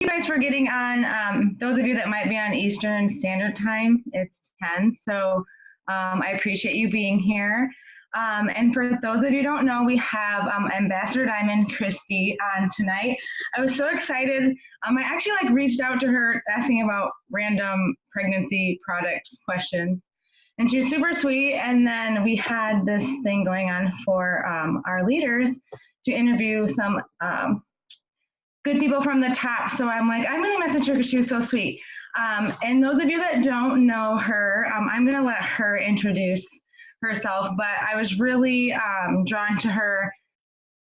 you guys for getting on. Those of you that might be on Eastern Standard Time, it's 10. So I appreciate you being here. And for those of you who don't know, we have Ambassador Diamond Christy on tonight. I was so excited. I actually reached out to her asking about random pregnancy product questions. And she was super sweet. And then we had this thing going on for our leaders to interview some good people from the top. So I'm like, I'm going to message her because she was so sweet. And those of you that don't know her, I'm going to let her introduce herself. But I was really drawn to her.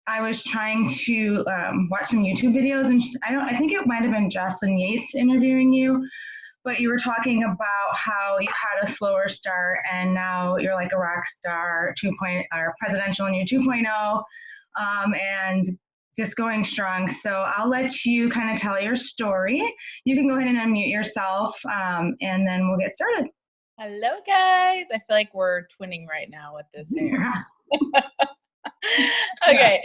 I was trying to watch some YouTube videos, and I think it might have been Jocelyn Yates interviewing you, but you were talking about how you had a slower start, and now you're like a rock star 2.0 or presidential and you 2.0, and just going strong. So I'll let you kind of tell your story. You can go ahead and unmute yourself, and then we'll get started. Hello, guys. I feel like we're twinning right now with this hair. Okay.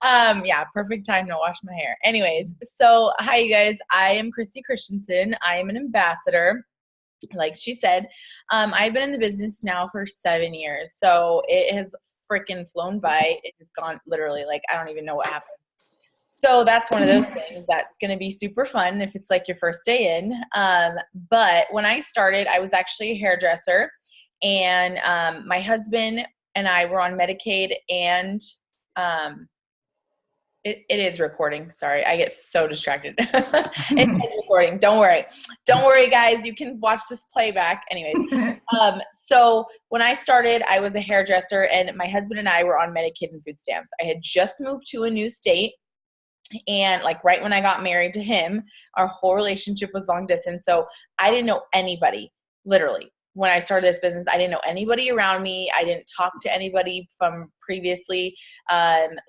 Yeah, perfect time to wash my hair. Anyways, so hi, you guys. I am Christy Christensen. I am an ambassador. Like she said, I've been in the business now for 7 years. So it has freaking flown by. It has gone literally, I don't even know what happened. So that's one of those things that's going to be super fun if it's like your first day in. But when I started, I was actually a hairdresser, and my husband and I were on Medicaid, and it is recording. Sorry, I get so distracted. It is recording. Don't worry. Don't worry, guys. You can watch this playback. Anyways, so when I started, I was a hairdresser, and my husband and I were on Medicaid and food stamps. I had just moved to a new state. And right when I got married to him, our whole relationship was long distance. So I didn't know anybody, literally. When I started this business, I didn't know anybody around me. I didn't talk to anybody from previously,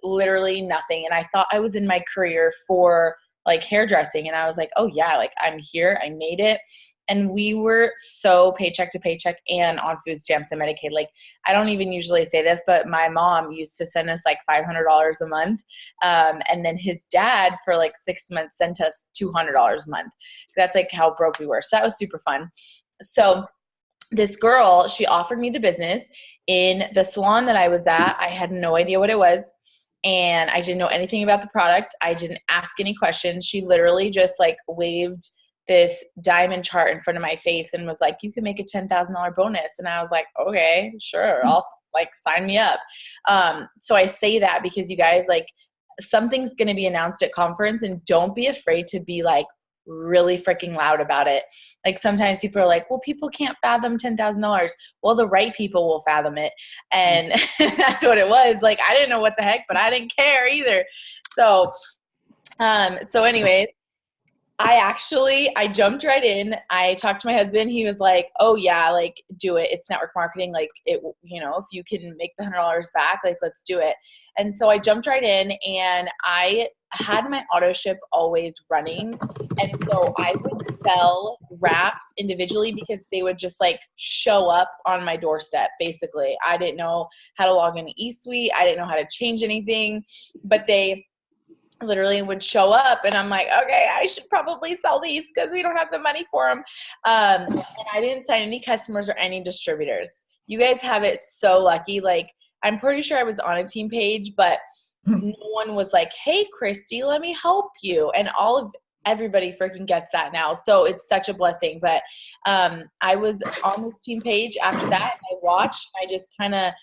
literally nothing. And I thought I was in my career for hairdressing. And I was like, oh yeah, I'm here. I made it. And we were so paycheck to paycheck and on food stamps and Medicaid. I don't even usually say this, but my mom used to send us $500 a month. And then his dad for 6 months sent us $200 a month. That's how broke we were. So that was super fun. So this girl, she offered me the business in the salon that I was at. I had no idea what it was. And I didn't know anything about the product. I didn't ask any questions. She literally just waved this diamond chart in front of my face and was like, you can make a $10,000 bonus. And I was like, okay, sure. I'll sign me up. So I say that because you guys, something's going to be announced at conference, and don't be afraid to be really freaking loud about it. Sometimes people are like, well, people can't fathom $10,000. Well, the right people will fathom it. And that's what it was. I didn't know what the heck, but I didn't care either. So anyways, I jumped right in. I talked to my husband. He was like, oh yeah, do it. It's network marketing. If you can make the $100 back, let's do it. And so I jumped right in, and I had my auto ship always running. And so I would sell wraps individually because they would just show up on my doorstep. Basically, I didn't know how to log into eSuite. I didn't know how to change anything, but they literally would show up, and I'm like, okay, I should probably sell these because we don't have the money for them. And I didn't sign any customers or any distributors. You guys have it so lucky. I'm pretty sure I was on a team page, but no one was like, hey, Christy, let me help you. And everybody freaking gets that now. So it's such a blessing. But I was on this team page after that, and I watched. I just kind of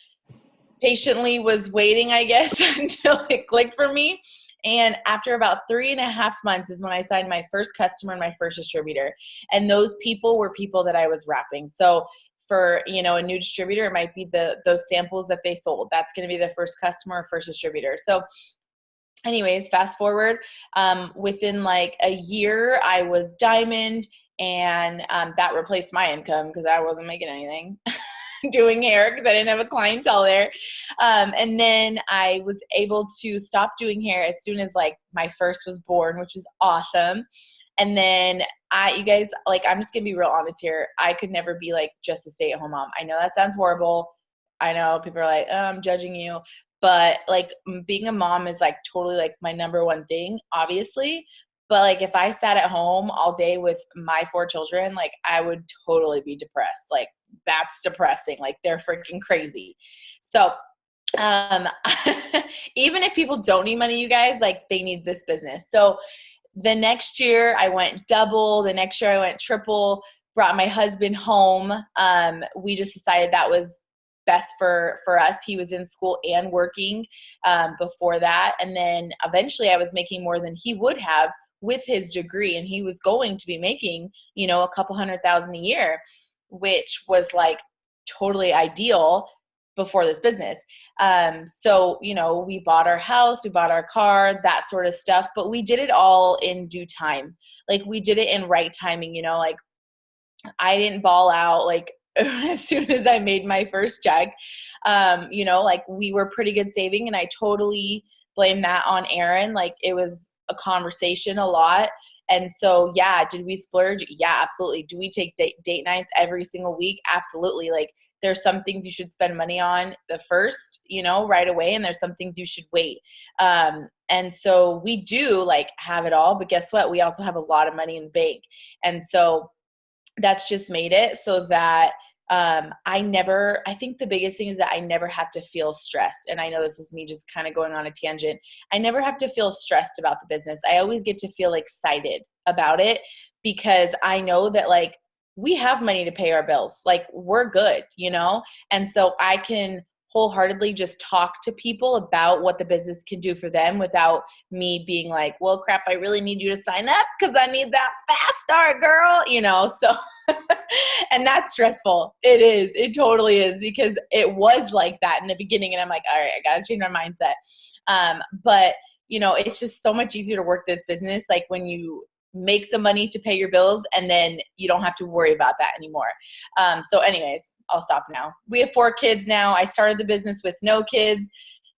patiently was waiting, I guess, until it clicked for me. And after about 3.5 months is when I signed my first customer and my first distributor. And those people were people that I was wrapping. So for, a new distributor, it might be those samples that they sold. That's going to be the first customer or first distributor. So anyways, fast forward, within a year, I was diamond, and that replaced my income because I wasn't making anything. Doing hair because I didn't have a clientele there. And then I was able to stop doing hair as soon as my first was born, which is awesome. And then you guys, I'm just gonna be real honest here. I could never be just a stay-at-home mom. I know that sounds horrible. I know people are like, oh, I'm judging you. But being a mom is totally my number one thing, obviously. But like, if I sat at home all day with my 4 children, like I would totally be depressed. Like that's depressing. Like they're freaking crazy. So, um, even if people don't need money, you guys, like they need this business. So the next year I went double, the next year I went triple, brought my husband home. We just decided that was best for us. He was in school and working before that. And then eventually I was making more than he would have with his degree. And he was going to be making, you know, a couple $100,000 a year, which was like totally ideal before this business. So, you know, we bought our house, we bought our car, that sort of stuff, but we did it all in due time. Like we did it in right timing, you know, like I didn't ball out like as soon as I made my first check. You know, like we were pretty good saving, and I totally blame that on Aaron. Like it was a conversation a lot. And so, yeah, did we splurge? Yeah, absolutely. Do we take date nights every single week? Absolutely. Like there's some things you should spend money on the first, you know, right away. And there's some things you should wait. And so we do like have it all, but guess what? We also have a lot of money in the bank. And so that's just made it so that I think the biggest thing is that I never have to feel stressed. And I know this is me just kind of going on a tangent. I never have to feel stressed about the business. I always get to feel excited about it because I know that like we have money to pay our bills. Like we're good, you know? And so I can wholeheartedly just talk to people about what the business can do for them without me being like, well, crap, I really need you to sign up because I need that fast start, girl, you know? So, and that's stressful. It is. It totally is, because it was like that in the beginning. And I'm like, all right, I got to change my mindset. But you know, it's just so much easier to work this business. Like when you make the money to pay your bills and then you don't have to worry about that anymore. So anyways, I'll stop now. We have 4 kids now. I started the business with no kids,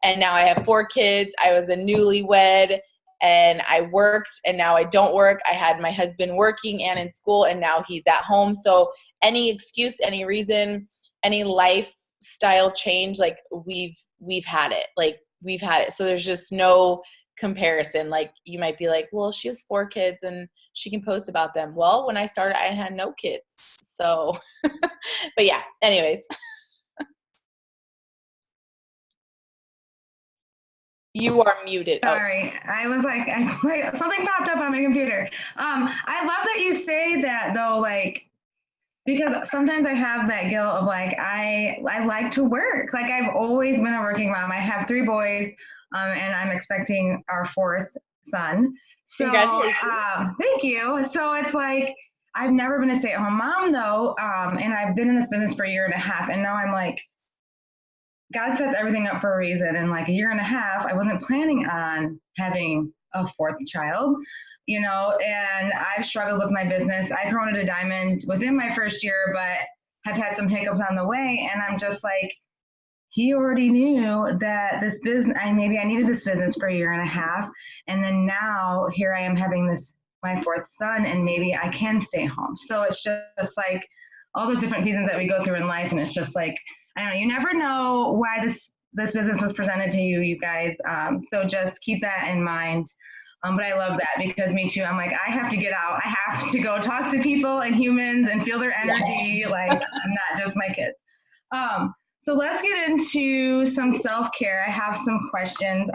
and now I have 4 kids. I was a newlywed, and I worked, and now I don't work. I had my husband working and in school, and now he's at home. So any excuse, any reason, any lifestyle change, like we've had it. Like we've had it. So there's just no comparison. Like you might be like, well, she has 4 kids and she can post about them. Well, when I started, I had no kids. So, but yeah, anyways. You are muted. Sorry, I was like, something popped up on my computer. I love that you say that though, like, because sometimes I have that guilt of like, I like to work. Like I've always been a working mom. I have 3 boys, and I'm expecting our 4th son. So, thank you. So it's like, I've never been a stay-at-home mom though, and I've been in this business for a year and a half, and now I'm like, God sets everything up for a reason. And like a year and a half, I wasn't planning on having a 4th child, you know, and I've struggled with my business. I've grown to diamond within my first year, but have had some hiccups on the way. And I'm just like, he already knew that this business, maybe I needed this business for a year and a half. And then now here I am having my 4th son, and maybe I can stay home. So it's just like all those different seasons that we go through in life. And it's just like, I don't know, you never know why this business was presented to you, you guys. So just keep that in mind. But I love that, because me too, I'm like, I have to get out. I have to go talk to people and humans and feel their energy. Like I'm not just my kids. So let's get into some self-care. I have some questions.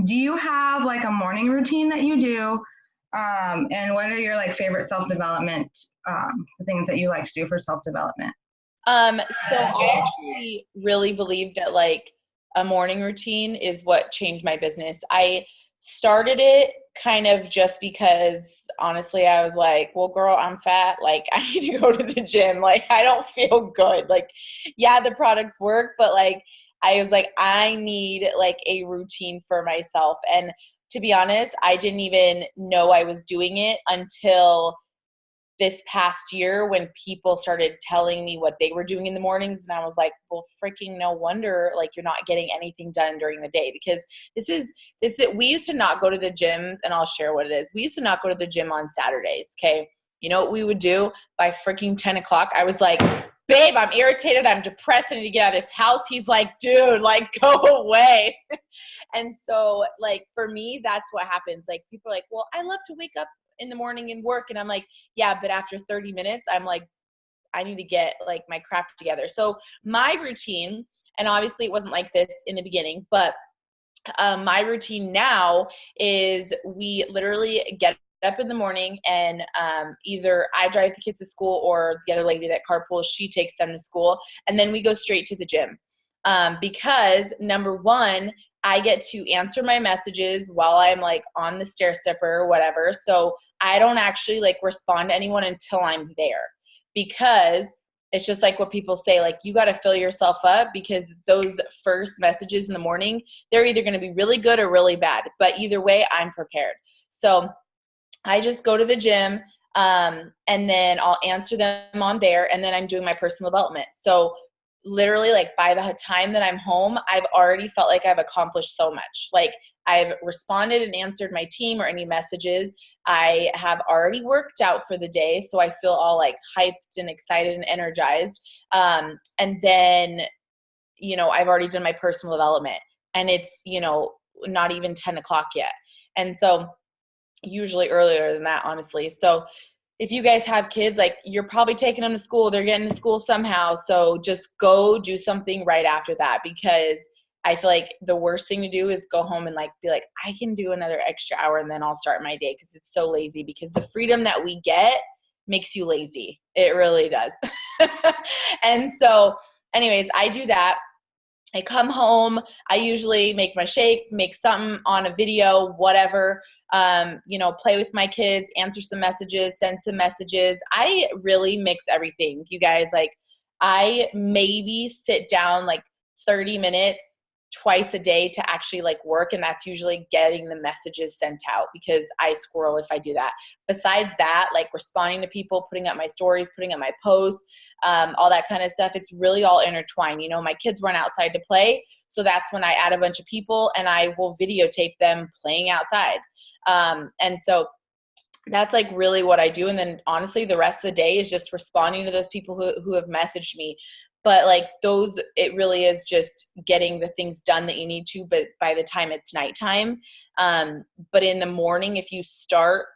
Do you have like a morning routine that you do? And what are your like favorite self-development things that you like to do for self-development? So I actually really believe that like a morning routine is what changed my business. I started it kind of just because honestly I was like, well, girl, I'm fat. Like I need to go to the gym. Like I don't feel good. Like, yeah, the products work, but like, I was like, I need like a routine for myself. And to be honest, I didn't even know I was doing it until this past year when people started telling me what they were doing in the mornings. And I was like, well, freaking no wonder like you're not getting anything done during the day, because we used to not go to the gym, and I'll share what it is. We used to not go to the gym on Saturdays. Okay. You know what we would do by freaking 10 o'clock? I was like, babe, I'm irritated. I'm depressed. I need to get out of this house. He's like, dude, like, go away. And so, like, for me, that's what happens. Like, people are like, well, I love to wake up in the morning and work. And I'm like, yeah, but after 30 minutes, I'm like, I need to get like my crap together. So my routine, and obviously it wasn't like this in the beginning, but my routine now is we literally get up in the morning and either I drive the kids to school or the other lady that carpools, she takes them to school. And then we go straight to the gym because number one, I get to answer my messages while I'm like on the stair stepper or whatever. So I don't actually like respond to anyone until I'm there, because it's just like what people say, like, you got to fill yourself up, because those first messages in the morning, they're either going to be really good or really bad. But either way, I'm prepared. So I just go to the gym and then I'll answer them on there. And then I'm doing my personal development. So literally, like, by the time that I'm home, I've already felt like I've accomplished so much. Like, I've responded and answered my team or any messages. I have already worked out for the day, so I feel all like hyped and excited and energized. And then, you know, I've already done my personal development, and it's, you know, not even 10 o'clock yet. And so usually earlier than that, honestly. So if you guys have kids, like, you're probably taking them to school, they're getting to school somehow. So just go do something right after that, because I feel like the worst thing to do is go home and like be like, I can do another extra hour and then I'll start my day, because it's so lazy. Because the freedom that we get makes you lazy. It really does. And so anyways, I do that. I come home, I usually make my shake, make something on a video, whatever, you know, play with my kids, answer some messages, send some messages. I really mix everything, you guys. Like, I maybe sit down like 30 minutes twice a day to actually like work. And that's usually getting the messages sent out, because I squirrel if I do that. Besides that, like responding to people, putting up my stories, putting up my posts, all that kind of stuff, it's really all intertwined. You know, my kids run outside to play. So that's when I add a bunch of people and I will videotape them playing outside. And so that's like really what I do. And then honestly, the rest of the day is just responding to those people who have messaged me. But like those, it really is just getting the things done that you need to, but by the time it's nighttime. But in the morning, if you start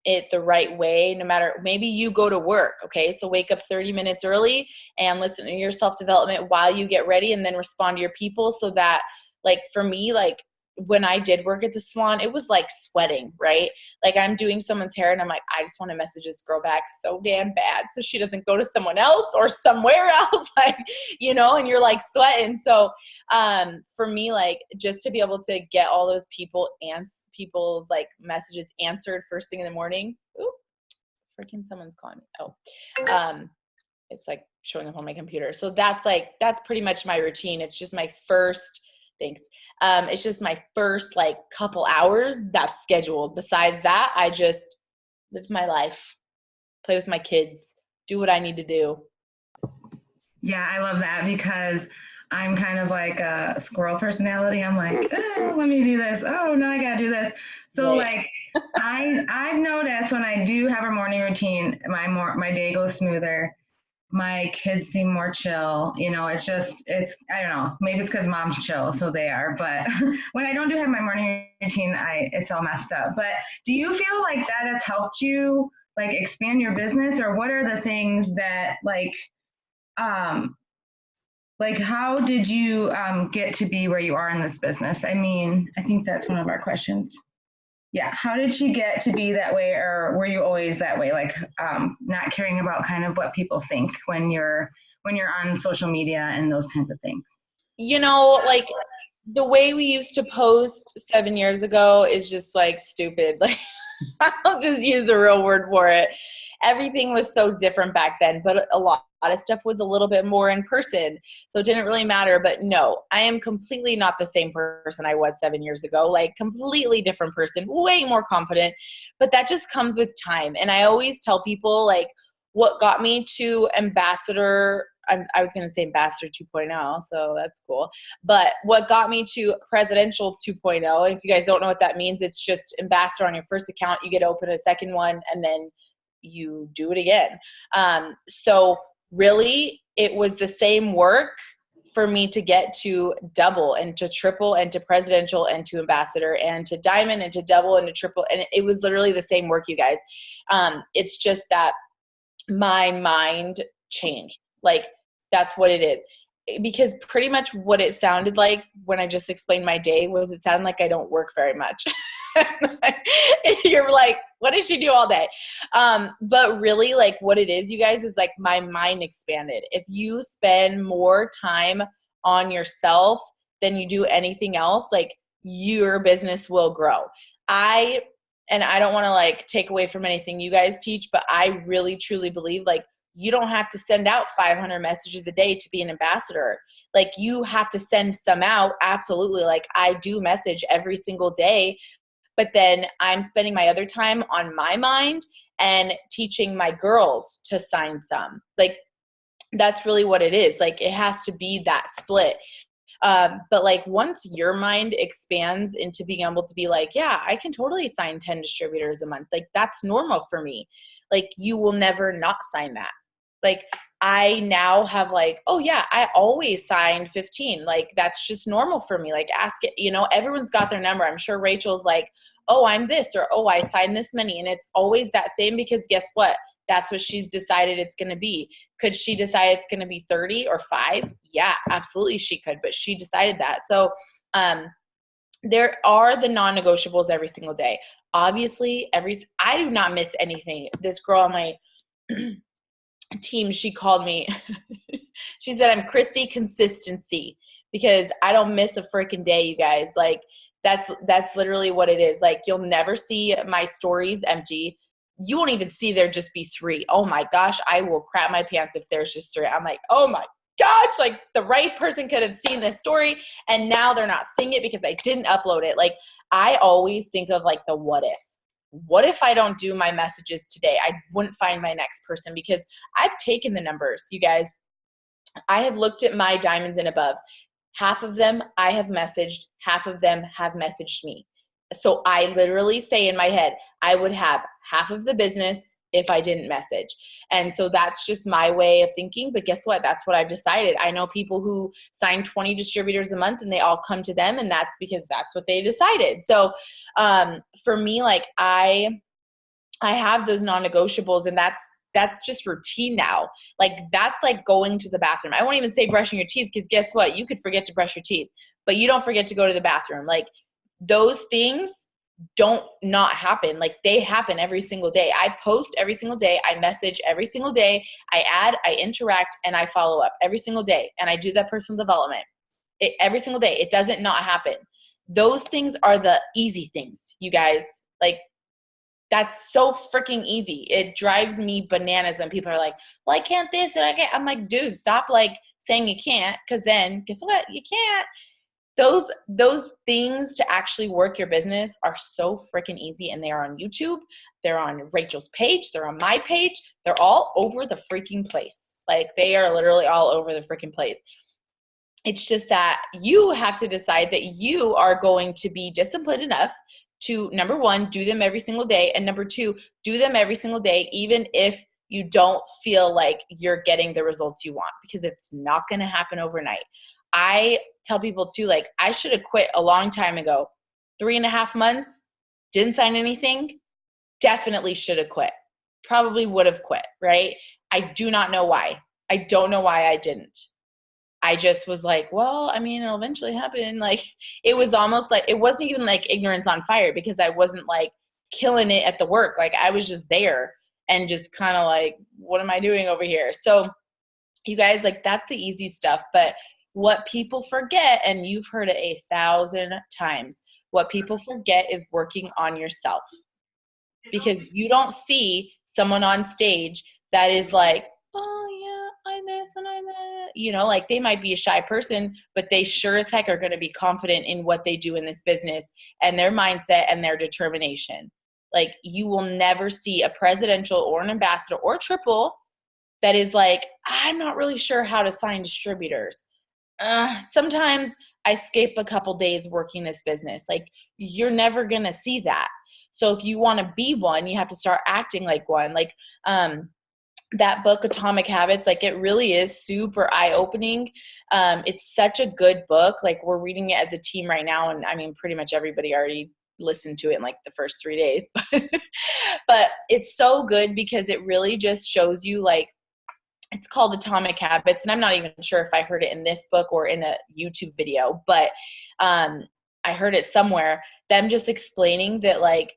it the right way, no matter, maybe you go to work, okay? So wake up 30 minutes early and listen to your self-development while you get ready, and then respond to your people. So that, like, for me, like, when I did work at the salon, it was like sweating, right? Like, I'm doing someone's hair and I'm like, I just want to message this girl back so damn bad so she doesn't go to someone else or somewhere else, like, you know, and you're like sweating. So for me, like, just to be able to get all those people's like messages answered first thing in the morning. Ooh, freaking someone's calling me. Oh, it's like showing up on my computer. So that's pretty much my routine. It's just my first, thanks. It's just my first like couple hours that's scheduled. Besides that, I just live my life, play with my kids, do what I need to do. Yeah, I love that, because I'm kind of like a squirrel personality. I'm like, oh, let me do this. Oh, no, I gotta do this. So Right. like, I've noticed when I do have a morning routine, my day goes smoother. My kids seem more chill. You know, it's I don't know, maybe it's because mom's chill, so they are. But when I don't have my morning routine, it's all messed up. But do you feel like that has helped you like expand your business, or what are the things that like how did you get to be where you are in this business? I mean, I think that's one of our questions. Yeah, how did she get to be that way, or were you always that way, like not caring about kind of what people think when you're on social media and those kinds of things? You know, like, the way we used to post 7 years ago is just like stupid. Like, I'll just use a real word for it. Everything was so different back then, but a lot of stuff was a little bit more in person. So it didn't really matter. But no, I am completely not the same person I was 7 years ago, like completely different person, way more confident. But that just comes with time. And I always tell people, like, what got me to ambassador, I was going to say ambassador 2.0, so that's cool. But what got me to presidential 2.0, if you guys don't know what that means, it's just ambassador on your first account. You get to open a second one and then you do it again. So really it was the same work for me to get to double and to triple and to presidential and to ambassador and to diamond and to double and to triple. And it was literally the same work, you guys. It's just that my mind changed. Like, that's what it is. Because pretty much what it sounded like when I just explained my day was, it sounded like I don't work very much. You're like, what does she do all day? But really, like, what it is, you guys, is like my mind expanded. If you spend more time on yourself than you do anything else, like, your business will grow. And I don't want to like take away from anything you guys teach, but I really truly believe, like, you don't have to send out 500 messages a day to be an ambassador. Like, you have to send some out. Absolutely. Like, I do message every single day, but then I'm spending my other time on my mind and teaching my girls to sign some. Like, that's really what it is. Like, it has to be that split. But like, once your mind expands into being able to be like, yeah, I can totally sign 10 distributors a month. Like, that's normal for me. Like, you will never not sign that. Like, I now have like, oh yeah, I always signed 15. Like, that's just normal for me. Like, ask it, everyone's got their number. I'm sure Rachel's like, oh, I'm this, or, oh, I signed this many. And it's always that same, because guess what? That's what she's decided it's going to be. Could she decide it's going to be 30 or 5? Yeah, absolutely she could, but she decided that. So, there are the non-negotiables every single day. Obviously, I do not miss anything. This girl on my team, she called me. She said, I'm Christy Consistency, because I don't miss a freaking day, you guys. Like, that's literally what it is. Like, you'll never see my stories empty. You won't even see there just be 3. Oh my gosh, I will crap my pants if there's just 3. I'm like, oh my gosh, like, the right person could have seen this story and now they're not seeing it because I didn't upload it. Like, I always think of like the what if. What if I don't do my messages today? I wouldn't find my next person, because I've taken the numbers, you guys. I have looked at my diamonds and above. Half of them I have messaged, half of them have messaged me. So I literally say in my head, I would have half of the business if I didn't message. And so that's just my way of thinking. But guess what? That's what I've decided. I know people who sign 20 distributors a month and they all come to them, and that's because that's what they decided. So for me, like, I have those non-negotiables, and that's just routine now. Like, that's like going to the bathroom. I won't even say brushing your teeth, because guess what? You could forget to brush your teeth, but you don't forget to go to the bathroom. Like, those things don't not happen. Like, they happen every single day. I post every single day. I message every single day. I add, I interact, and I follow up every single day. And I do that personal development every single day. It doesn't not happen. Those things are the easy things, you guys. Like, that's so freaking easy. It drives me bananas when people are like, well, I can't this and I can't. I'm like, dude, stop like saying you can't, because then guess what? You can't. Those things to actually work your business are so freaking easy, and they are on YouTube. They're on Rachel's page. They're on my page. They're all over the freaking place. Like, they are literally all over the freaking place. It's just that you have to decide that you are going to be disciplined enough to, number 1, do them every single day, and number 2, do them every single day, even if you don't feel like you're getting the results you want, because it's not going to happen overnight. I tell people too, like, I should have quit a long time ago. 3.5 months, didn't sign anything, definitely should have quit. Probably would have quit, right? I do not know why. I don't know why I didn't. I just was like, well, I mean, it'll eventually happen. Like, it was almost like, it wasn't even like ignorance on fire, because I wasn't like killing it at the work. Like, I was just there and just kind of like, what am I doing over here? So you guys, like, that's the easy stuff. But what people forget, and you've heard it 1,000 times, what people forget is working on yourself. Because you don't see someone on stage that is like, oh yeah, I this and I that. Like, they might be a shy person, but they sure as heck are going to be confident in what they do in this business and their mindset and their determination. Like, you will never see a presidential or an ambassador or triple that is like, I'm not really sure how to sign distributors. Sometimes I skip a couple days working this business. Like, you're never going to see that. So if you want to be one, you have to start acting like one. Like, that book, Atomic Habits, like it really is super eye-opening. It's such a good book. Like we're reading it as a team right now. And I mean, pretty much everybody already listened to it in like the first 3 days, but it's so good because it really just shows you like, it's called Atomic Habits. And I'm not even sure if I heard it in this book or in a YouTube video, but I heard it somewhere, them just explaining that like,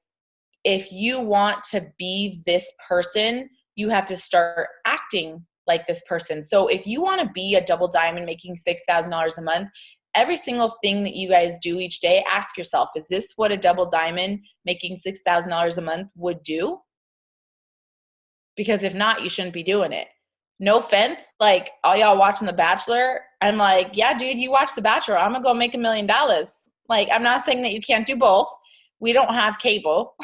if you want to be this person, you have to start acting like this person. So if you want to be a double diamond making $6,000 a month, every single thing that you guys do each day, ask yourself, is this what a double diamond making $6,000 a month would do? Because if not, you shouldn't be doing it. No offense, like all y'all watching The Bachelor, I'm like, yeah, dude, you watch The Bachelor, I'm gonna go make $1 million. Like, I'm not saying that you can't do both. We don't have cable.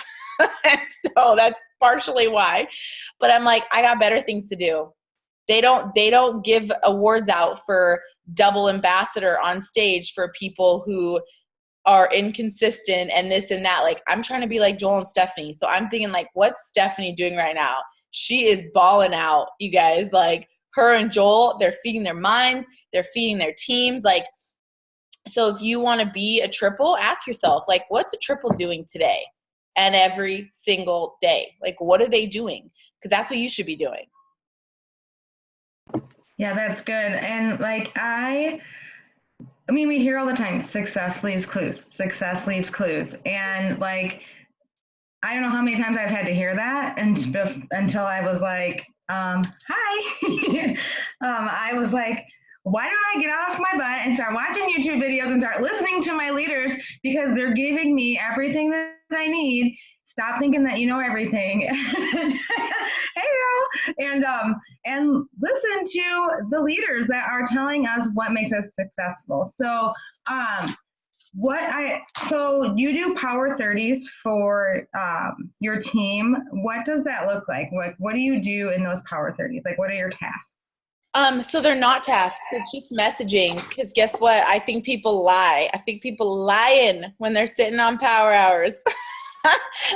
So that's partially why. But I'm like, I got better things to do. They don't give awards out for double ambassador on stage for people who are inconsistent and this and that. Like, I'm trying to be like Joel and Stephanie. So I'm thinking like, what's Stephanie doing right now? She is balling out, you guys. Like, her and Joel, they're feeding their minds, they're feeding their teams. Like, so if you want to be a triple, ask yourself, like, what's a triple doing today and every single day? Like, what are they doing? Because that's what you should be doing. Yeah, that's good. And like, I mean, we hear all the time, success leaves clues, success leaves clues. And like, I don't know how many times I've had to hear that until I was like, hi. I was like, why don't I get off my butt and start watching YouTube videos and start listening to my leaders, because they're giving me everything that I need. Stop thinking that you know everything. Hey girl. And listen to the leaders that are telling us what makes us successful. So so you do Power 30s for your team. What does that look like? Like, what do you do in those Power 30s? Like, what are your tasks? So they're not tasks. It's just messaging. Because guess what? I think people lie. I think people lying when they're sitting on power hours.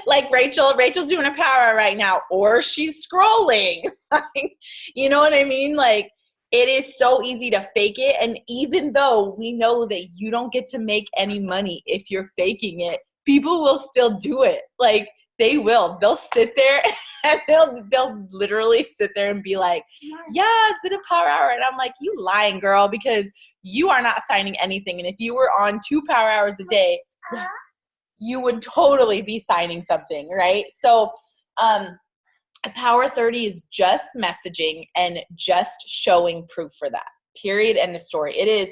Like Rachel's doing a power hour right now, or she's scrolling. You know what I mean? Like, it is so easy to fake it. And even though we know that you don't get to make any money if you're faking it, people will still do it. Like, they will. They'll sit there and they'll literally sit there and be like, yeah, I did a power hour. And I'm like, you lying, girl, because you are not signing anything. And if you were on 2 power hours a day, you would totally be signing something, right? So a Power 30 is just messaging and just showing proof for that. Period. End of story. It is,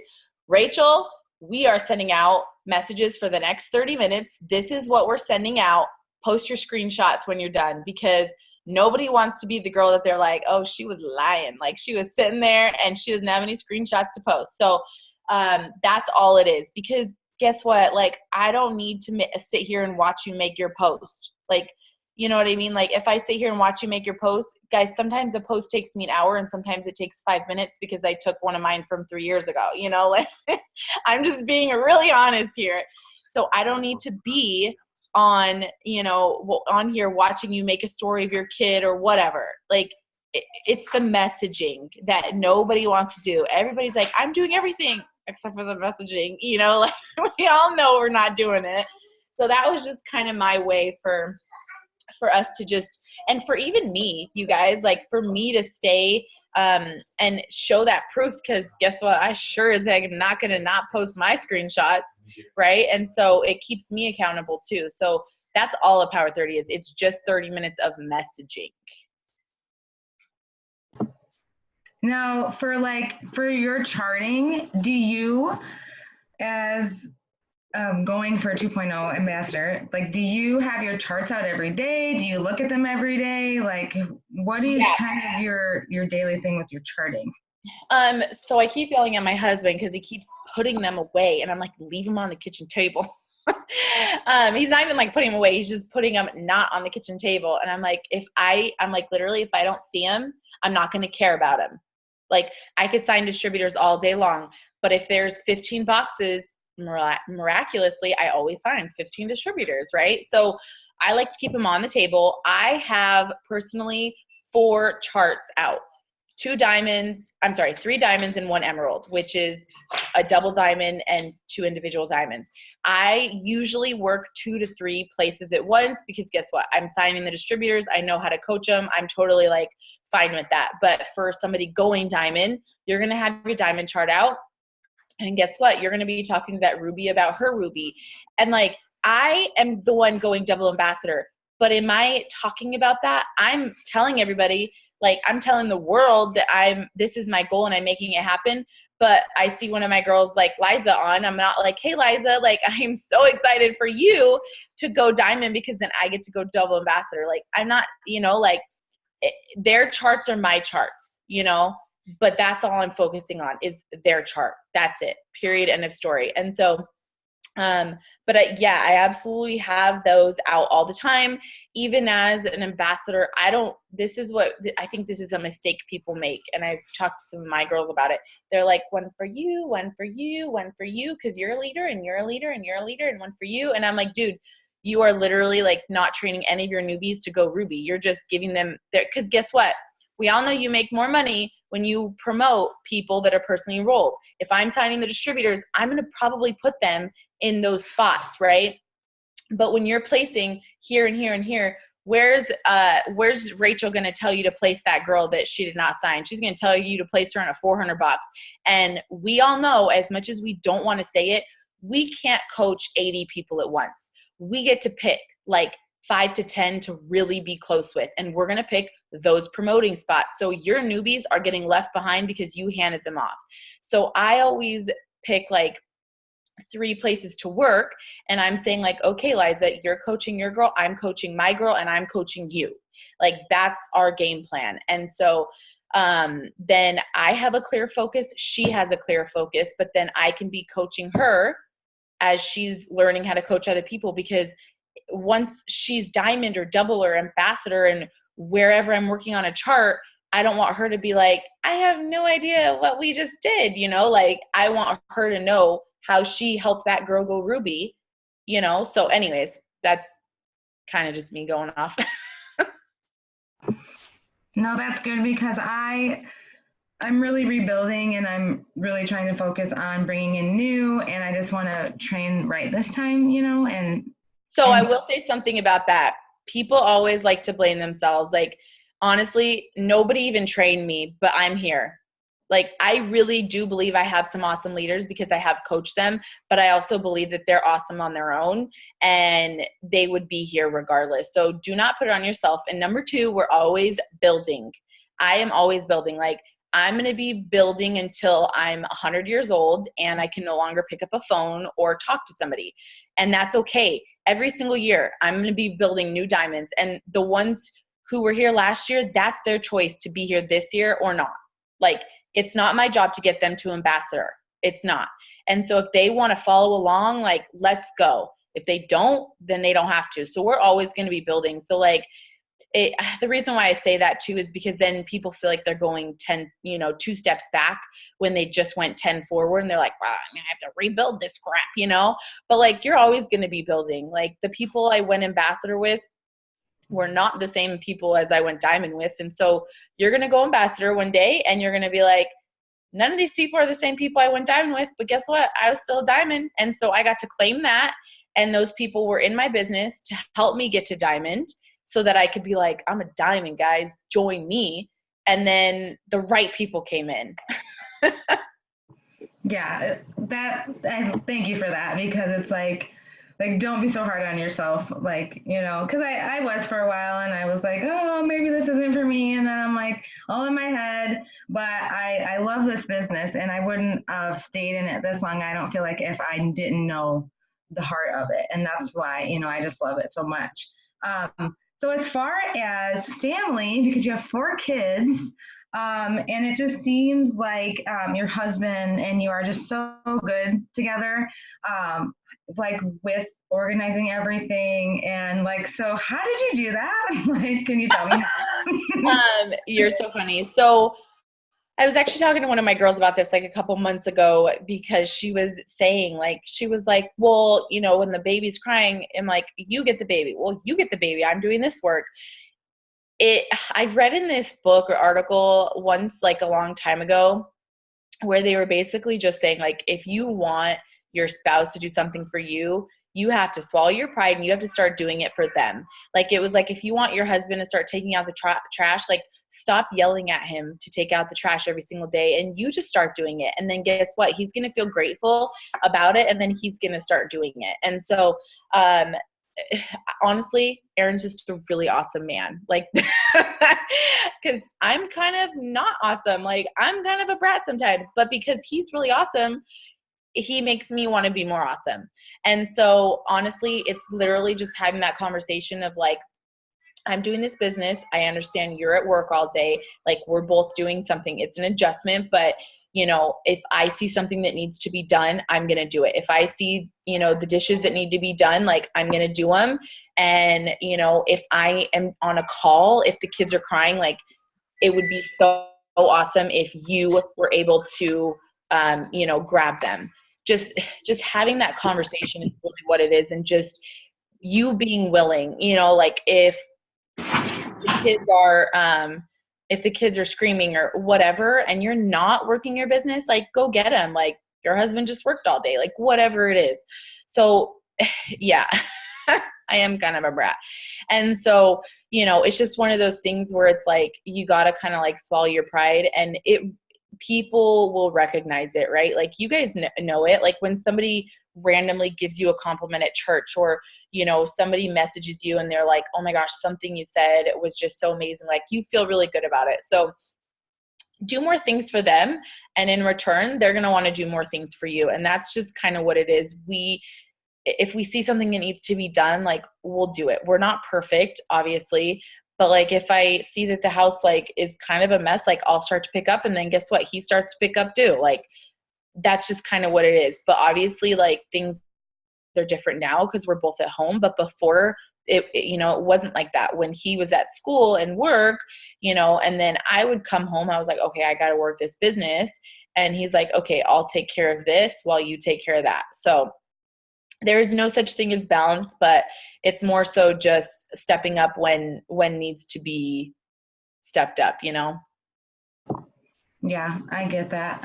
Rachel, we are sending out messages for the next 30 minutes. This is what we're sending out. Post your screenshots when you're done, because nobody wants to be the girl that they're like, oh, she was lying. Like, she was sitting there and she doesn't have any screenshots to post. So that's all it is. Because guess what? Like, I don't need to sit here and watch you make your post. Like, you know what I mean? Like, if I sit here and watch you make your post, guys, sometimes a post takes me an hour and sometimes it takes 5 minutes because I took one of mine from 3 years ago. You know, like, I'm just being really honest here. So I don't need to be on, on here watching you make a story of your kid or whatever. Like, it's the messaging that nobody wants to do. Everybody's like, I'm doing everything except for the messaging, like, we all know we're not doing it. So that was just kind of my way for us to just, and for even me, you guys, like, for me to stay and show that proof, because guess what? I sure as heck am not going to not post my screenshots, right? And so it keeps me accountable too. So that's all a Power 30 is. It's just 30 minutes of messaging. Now, for your charting, do you, as going for a 2.0 ambassador, like, do you have your charts out every day? Do you look at them every day? Like, what is kind of your daily thing with your charting? So I keep yelling at my husband because he keeps putting them away, and I'm like, leave them on the kitchen table. He's not even like putting them away. He's just putting them not on the kitchen table. And I'm like, literally, if I don't see him, I'm not going to care about him. Like, I could sign distributors all day long, but if there's 15 boxes, miraculously, I always sign 15 distributors, right? So I like to keep them on the table. I have personally 4 charts out. 3 diamonds and 1 emerald, which is a double diamond and 2 individual diamonds. I usually work 2 to 3 places at once because guess what? I'm signing the distributors. I know how to coach them. I'm totally like fine with that. But for somebody going diamond, you're going to have your diamond chart out. And guess what? You're going to be talking to that ruby about her ruby. And like, I am the one going double ambassador. But am I talking about that? I'm telling everybody, like I'm telling the world that this is my goal and I'm making it happen. But I see one of my girls like Liza on. I'm not like, hey, Liza, like I'm so excited for you to go diamond because then I get to go double ambassador. Like I'm not, like their charts are my charts, but that's all I'm focusing on is their chart. That's it. Period. End of story. And so I absolutely have those out all the time. Even as an ambassador, I think this is a mistake people make. And I've talked to some of my girls about it. They're like, one for you, one for you, one for you. Cause you're a leader and you're a leader and you're a leader and one for you. And I'm like, dude, you are literally like not training any of your newbies to go Ruby. You're just giving them cause guess what? We all know you make more money when you promote people that are personally enrolled. If I'm signing the distributors, I'm going to probably put them in those spots, right? But when you're placing here and here and here, where's Rachel going to tell you to place that girl that she did not sign? She's going to tell you to place her in a 400 box. And we all know, as much as we don't want to say it, we can't coach 80 people at once. We get to pick like 5 to 10 to really be close with. And we're going to pick those promoting spots. So your newbies are getting left behind because you handed them off. So I always pick like 3 places to work. And I'm saying like, okay, Liza, you're coaching your girl. I'm coaching my girl and I'm coaching you. Like that's our game plan. And so then I have a clear focus. She has a clear focus, but then I can be coaching her as she's learning how to coach other people, because once she's diamond or double or ambassador and wherever I'm working on a chart, I don't want her to be like, I have no idea what we just did. Like I want her to know how she helped that girl go Ruby, So anyways, that's kind of just me going off. No, that's good because I'm really rebuilding and I'm really trying to focus on bringing in new, and I just want to train right this time, and so I will say something about that. People always like to blame themselves. Like, honestly, nobody even trained me, but I'm here. Like, I really do believe I have some awesome leaders because I have coached them, but I also believe that they're awesome on their own and they would be here regardless. So do not put it on yourself. And number 2, we're always building. I am always building. Like, I'm going to be building until I'm 100 years old and I can no longer pick up a phone or talk to somebody. And that's okay. Every single year, I'm going to be building new diamonds. And the ones who were here last year, that's their choice to be here this year or not. Like, it's not my job to get them to ambassador. It's not. And so if they want to follow along, like, let's go. If they don't, then they don't have to. So we're always going to be building. So like, the reason why I say that too is because then people feel like they're going 2 steps back when they just went 10 forward, and they're like, wow, I'm gonna have to rebuild this crap, but like, you're always going to be building. Like, the people I went ambassador with were not the same people as I went diamond with. And so you're going to go ambassador one day and you're going to be like, none of these people are the same people I went diamond with, but guess what? I was still a diamond. And so I got to claim that. And those people were in my business to help me get to diamond, so that I could be like, I'm a diamond, guys, join me. And then the right people came in. Yeah, thank you for that, because it's like, don't be so hard on yourself. Like, cause I was for a while and I was like, oh, maybe this isn't for me. And then I'm like all in my head, but I love this business and I wouldn't have stayed in it this long. I don't feel like if I didn't know the heart of it. And that's why, I just love it so much. So as far as family, because you have 4 kids, and it just seems like your husband and you are just so good together, like with organizing everything. And like, so how did you do that? Like, can you tell me how? You're so funny. So I was actually talking to one of my girls about this like a couple months ago, because she was saying, like, she was like, well, when the baby's crying, I'm like, you get the baby. Well, you get the baby. I'm doing this work. I read in this book or article once, like a long time ago, where they were basically just saying, like, if you want your spouse to do something for you, you have to swallow your pride and you have to start doing it for them. Like, it was like, if you want your husband to start taking out the trash, like, stop yelling at him to take out the trash every single day and you just start doing it. And then guess what? He's going to feel grateful about it. And then he's going to start doing it. And so, honestly, Aaron's just a really awesome man. Like, because I'm kind of not awesome. Like, I'm kind of a brat sometimes, but because he's really awesome, he makes me want to be more awesome. And so honestly, it's literally just having that conversation of like, I'm doing this business. I understand you're at work all day. Like, we're both doing something. It's an adjustment, but you know, if I see something that needs to be done, I'm going to do it. If I see, you know, the dishes that need to be done, like, I'm going to do them. And, you know, if I am on a call, if the kids are crying, like, it would be so awesome if you were able to, you know, grab them. Just having that conversation is really what it is. And just you being willing, you know, like, if the kids are, if the kids are screaming or whatever, and you're not working your business, like, go get them. Like, your husband just worked all day, like, whatever it is. So yeah, I am kind of a brat. And so, you know, it's just one of those things where it's like, you got to kind of like swallow your pride, and people will recognize it, right? Like, you guys know it. Like, when somebody randomly gives you a compliment at church, or, you know, somebody messages you and they're like, oh my gosh, something you said was just so amazing. Like, you feel really good about it. So do more things for them. And in return, they're going to want to do more things for you. And that's just kind of what it is. If we see something that needs to be done, like, we'll do it. We're not perfect, obviously. But like, if I see that the house like is kind of a mess, like, I'll start to pick up, and then guess what? He starts to pick up too. Like, that's just kind of what it is. But obviously, like, things are different now because we're both at home. But before, you know, it wasn't like that. When he was at school and work, you know, and then I would come home, I was like, okay, I got to work this business. And he's like, okay, I'll take care of this while you take care of that. So there is no such thing as balance, but it's more so just stepping up when needs to be stepped up, you know? Yeah, I get that.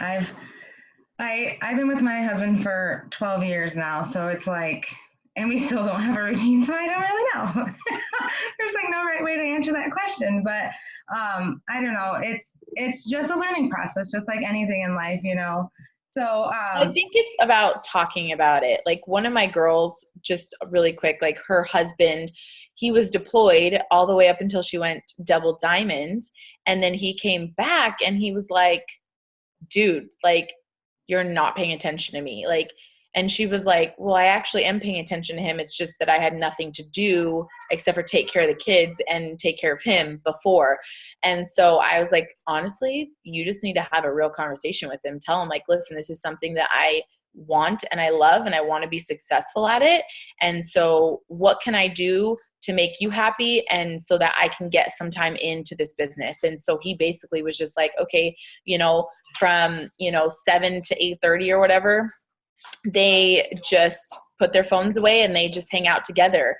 I've been with my husband for 12 years now, so it's like, and we still don't have a routine, so I don't really know. There's like no right way to answer that question, but I don't know. It's just a learning process, just like anything in life, you know. So I think it's about talking about it. Like, one of my girls, just really quick, like, her husband, he was deployed all the way up until she went double diamond. And then he came back and he was like, dude, like, you're not paying attention to me. Like, and she was like, well, I actually am paying attention to him. It's just that I had nothing to do except for take care of the kids and take care of him before. And so I was like, honestly, you just need to have a real conversation with him. Tell him, like, listen, this is something that I want and I love and I want to be successful at it. And so what can I do to make you happy, and so that I can get some time into this business? And so he basically was just like, okay, you know, from, you know, 7 to 8:30 or whatever, they just put their phones away and they just hang out together.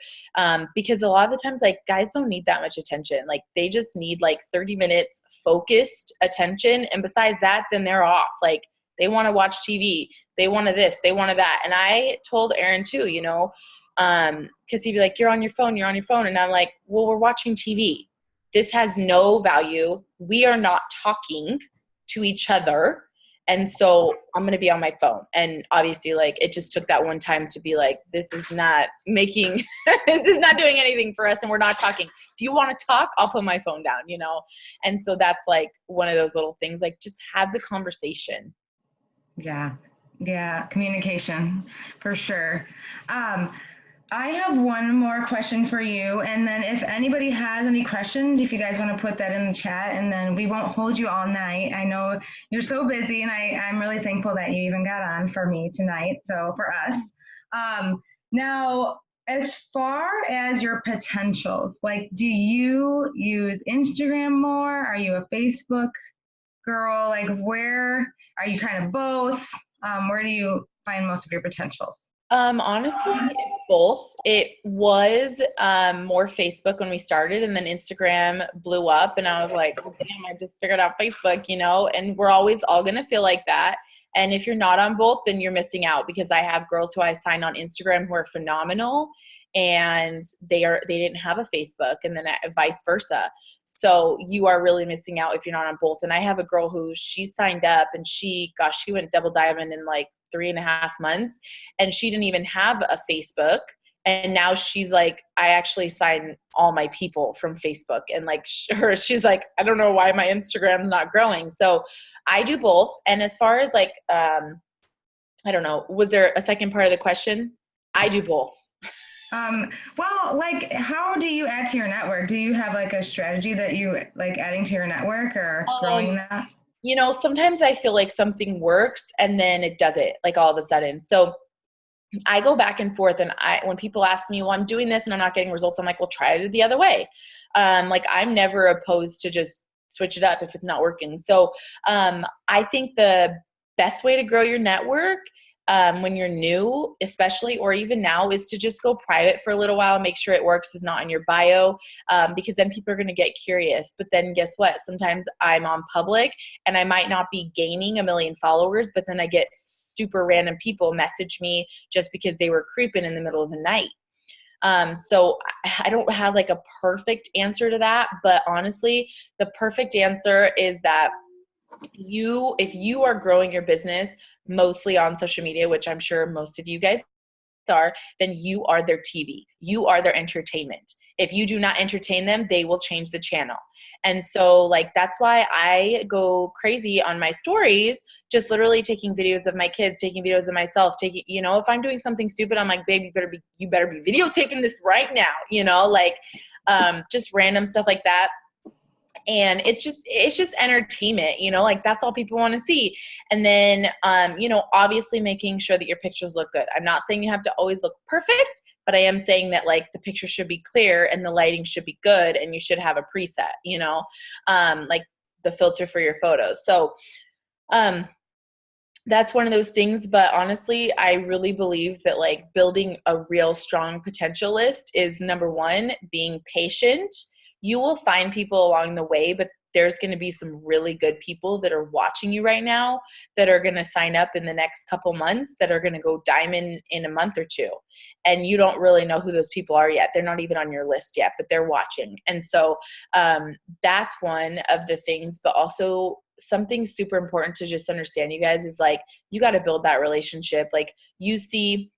Because a lot of the times, like, guys don't need that much attention. Like, they just need like 30 minutes focused attention. And besides that, then they're off. Like, they want to watch TV. They want to this, they want to that. And I told Aaron too, you know, cause he'd be like, you're on your phone. And I'm like, well, we're watching TV. This has no value. We are not talking to each other. And so I'm going to be on my phone. And obviously, like, it just took that one time to be like, this is not making, this is not doing anything for us. And we're not talking. If you want to talk, I'll put my phone down, you know? And so that's like one of those little things, like, just have the conversation. yeah, yeah, communication for sure. I have one more question for you, and then if anybody has any questions, if you guys want to put that in the chat, and then we won't hold you all night. I know you're so busy, and I'm really thankful that you even got on for me tonight, so for us. Now, as far as your potentials, like, do you use Instagram more? Are you a Facebook girl? Like, where are you kind of both? Where do you find most of your potentials? Honestly, it's both. It was more Facebook when we started, and then Instagram blew up, and I was like, oh, damn, I just figured out Facebook, and we're always all going to feel like that. And if you're not on both, then you're missing out, because I have girls who I signed on Instagram who are phenomenal, and they didn't have a Facebook, and then vice versa. So you are really missing out if you're not on both. And I have a girl who she signed up, and she went double diamond in like 3.5 months, and she didn't even have a Facebook. And now she's like, I actually sign all my people from Facebook. And like she's like, I don't know why my Instagram's not growing. So I do both. And as far as like, I don't know, was there a second part of the question? I do both. Well, like, how do you add to your network? Do you have like a strategy that you like adding to your network or growing that? Sometimes I feel like something works and then it doesn't, like all of a sudden. So I go back and forth, and when people ask me, well, I'm doing this and I'm not getting results, I'm like, well, try it the other way. Like I'm never opposed to just switch it up if it's not working. So I think the best way to grow your network when you're new, especially, or even now, is to just go private for a little while, make sure it works, is not in your bio, because then people are going to get curious. But then guess what? Sometimes I'm on public and I might not be gaining 1 million followers, but then I get super random people message me just because they were creeping in the middle of the night. So I don't have like a perfect answer to that, but honestly, the perfect answer is that if you are growing your business mostly on social media, which I'm sure most of you guys are, then you are their TV. You are their entertainment. If you do not entertain them, they will change the channel. And so like, that's why I go crazy on my stories, just literally taking videos of my kids, taking videos of myself, if I'm doing something stupid, I'm like, babe, you better be videotaping this right now, like, just random stuff like that. And it's just entertainment, like that's all people want to see. And then, obviously making sure that your pictures look good. I'm not saying you have to always look perfect, but I am saying that like the picture should be clear and the lighting should be good, and you should have a preset, like the filter for your photos. So, that's one of those things. But honestly, I really believe that like building a real strong potential list is number one, being patient. You will find people along the way, but there's going to be some really good people that are watching you right now that are going to sign up in the next couple months, that are going to go diamond in a month or two. And you don't really know who those people are yet. They're not even on your list yet, but they're watching. And so that's one of the things. But also something super important to just understand, you guys, is like, you got to build that relationship. Like you see,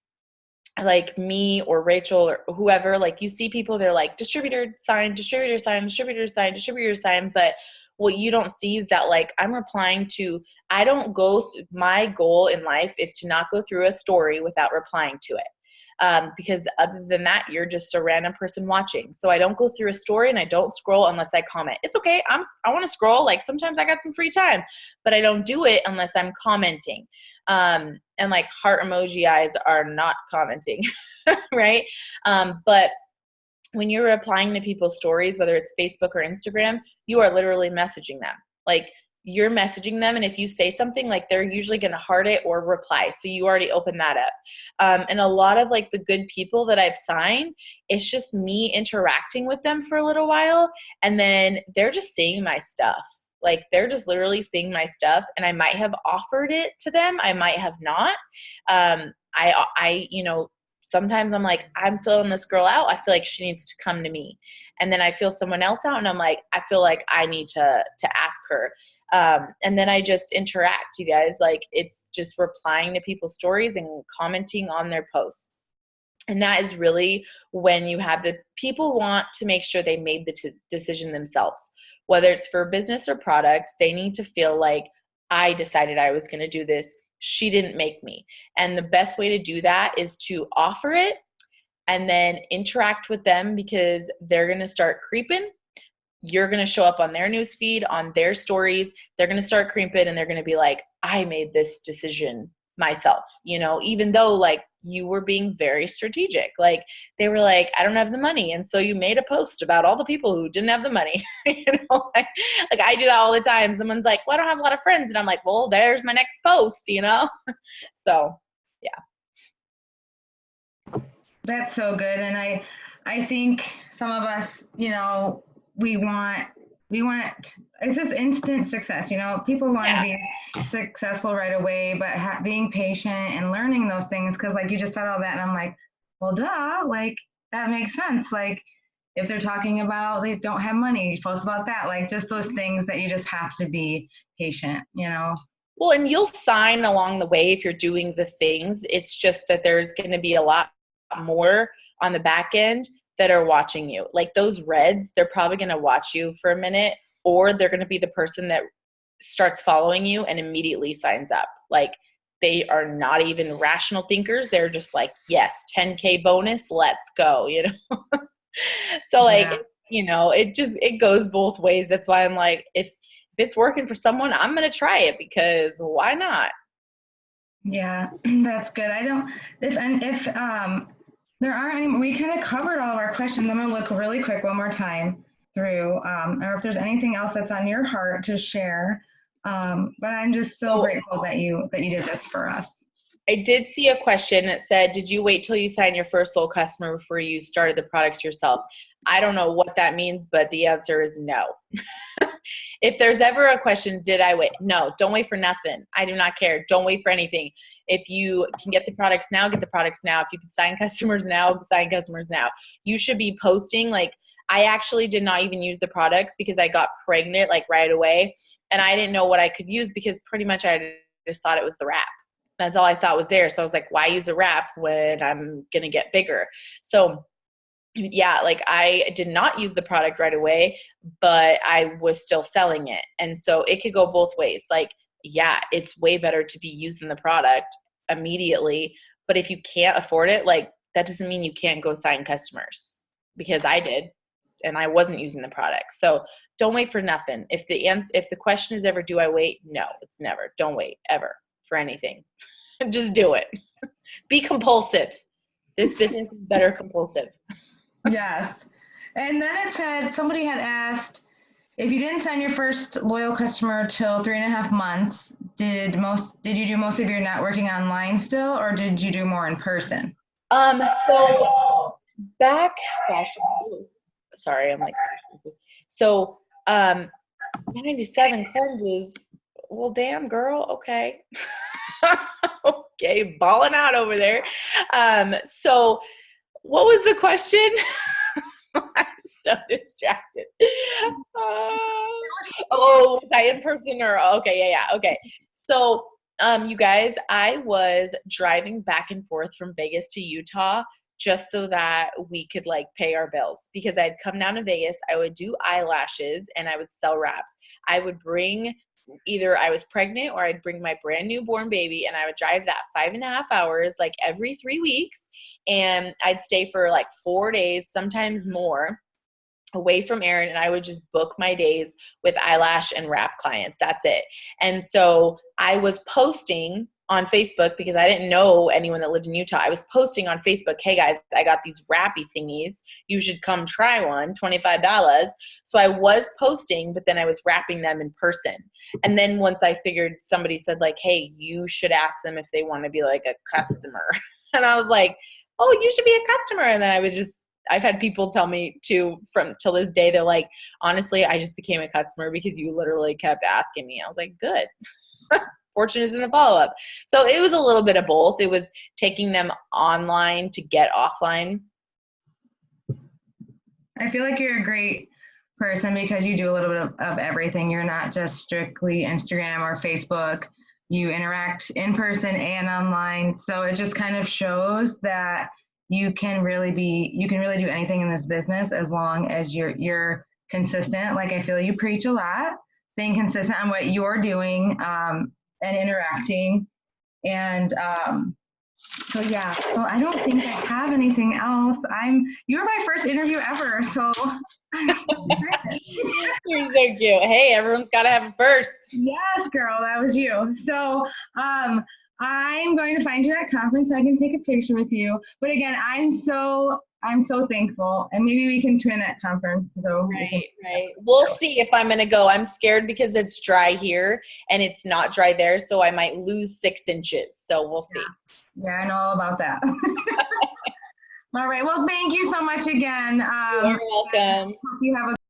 like me or Rachel or whoever, like you see people, they're like distributor sign, distributor sign, distributor sign, distributor sign. But what you don't see is that like I'm replying to, I don't go, my goal in life is to not go through a story without replying to it. Because other than that, you're just a random person watching. So I don't go through a story and I don't scroll unless I comment. It's okay. I want to scroll. Like sometimes I got some free time, but I don't do it unless I'm commenting. And like heart emoji eyes are not commenting, right? But when you're replying to people's stories, whether it's Facebook or Instagram, you are literally messaging them. Like you're messaging them, and if you say something, like they're usually going to heart it or reply. So you already opened that up. And a lot of like the good people that I've signed, it's just me interacting with them for a little while, and then they're just seeing my stuff. Like they're just literally seeing my stuff, and I might have offered it to them, I might have not. Sometimes I'm like, I'm filling this girl out, I feel like she needs to come to me. And then I feel someone else out, and I'm like, I feel like I need to ask her. And then I just interact, you guys. Like it's just replying to people's stories and commenting on their posts. And that is really when you have the people want to make sure they made the decision themselves. Whether it's for business or product, they need to feel like, I decided I was going to do this. She didn't make me. And the best way to do that is to offer it and then interact with them, because they're going to start creeping. You're going to show up on their newsfeed, on their stories. They're going to start creeping, and they're going to be like, I made this decision myself, even though like you were being very strategic. Like they were like, I don't have the money. And so you made a post about all the people who didn't have the money. Like I do that all the time. Someone's like, well, I don't have a lot of friends. And I'm like, well, there's my next post, So yeah. That's so good. And I think some of us, we want, it's just instant success. People want to Yeah. be successful right away, but being patient and learning those things. Cause like you just said all that and I'm like, well, duh, like that makes sense. Like if they're talking about they don't have money, you post about that. Like just those things that you just have to be patient. Well, and you'll sign along the way if you're doing the things. It's just that there's going to be a lot more on the back end that are watching you. Like those reds, they're probably going to watch you for a minute, or they're going to be the person that starts following you and immediately signs up. Like they are not even rational thinkers. They're just like, yes, 10K bonus, let's go, So like, Yeah. it goes both ways. That's why I'm like, if it's working for someone, I'm going to try it because why not? Yeah, that's good. I don't, if there aren't any, we kind of covered all of our questions. I'm gonna look really quick one more time through, or if there's anything else that's on your heart to share. But I'm just so So grateful that you did this for us. I did see a question that said, did you wait till you signed your first low customer before you started the products yourself? I don't know what that means, but the answer is no. If there's ever a question, did I wait? No, don't wait for nothing. I do not care. Don't wait for anything. If you can get the products now, get the products now. If you can sign customers now, sign customers now. You should be posting. Like, I actually did not even use the products because I got pregnant like right away. And I didn't know what I could use because pretty much I just thought it was the wrap. That's all I thought was there. So I was like, why use a wrap when I'm going to get bigger? So yeah, like I did not use the product right away, but I was still selling it. And so it could go both ways. Like, yeah, it's way better to be using the product immediately. But if you can't afford it, like that doesn't mean you can't go sign customers, because I did and I wasn't using the product. So don't wait for nothing. If the question is ever, do I wait? No, it's never. Don't wait ever for anything. Just do it. Be compulsive. This business is better compulsive. Yes. And then it said somebody had asked if you didn't sign your first loyal customer till 3.5 months, did you do most of your networking online still, or did you do more in person? So back, gosh, sorry, I'm like, so 97 cleanses. Well, damn, girl. Okay. Okay, balling out over there. So what was the question? I'm so distracted. Was I in person or okay? Yeah. Okay. So, you guys, I was driving back and forth from Vegas to Utah just so that we could like pay our bills, because I'd come down to Vegas, I would do eyelashes and I would sell wraps. I would bring either I was pregnant or I'd bring my brand newborn baby, and I would drive that 5.5 hours like every 3 weeks. And I'd stay for like 4 days, sometimes more, away from Aaron, and I would just book my days with eyelash and wrap clients. That's it. And so I was posting on Facebook because I didn't know anyone that lived in Utah. I was posting on Facebook, hey guys, I got these wrappy thingies. You should come try one, $25. So I was posting, but then I was wrapping them in person. And then once I figured, somebody said like, hey, you should ask them if they want to be like a customer. And I was like, oh, you should be a customer. And then I've had people tell me too, from till this day, they're like, honestly, I just became a customer because you literally kept asking me. I was like, good. Fortune is in the follow-up. So it was a little bit of both. It was taking them online to get offline. I feel like you're a great person because you do a little bit of everything. You're not just strictly Instagram or Facebook. You interact in person and online. So it just kind of shows that you can really do anything in this business as long as you're consistent. Like I feel you preach a lot, staying consistent on what you're doing, and interacting. And so yeah, so I don't think I have anything else. You were my first interview ever, so I'm so excited. You're so cute. Hey, everyone's got to have a first. Yes, girl, that was you. So I'm going to find you at conference so I can take a picture with you. But again, I'm so thankful, and maybe we can twin at conference. So Right. We'll see if I'm going to go. I'm scared because it's dry here and it's not dry there, so I might lose 6 inches. So we'll see. Yeah, I know all about that. All right. Well, thank you so much again. You're welcome. Hope you have a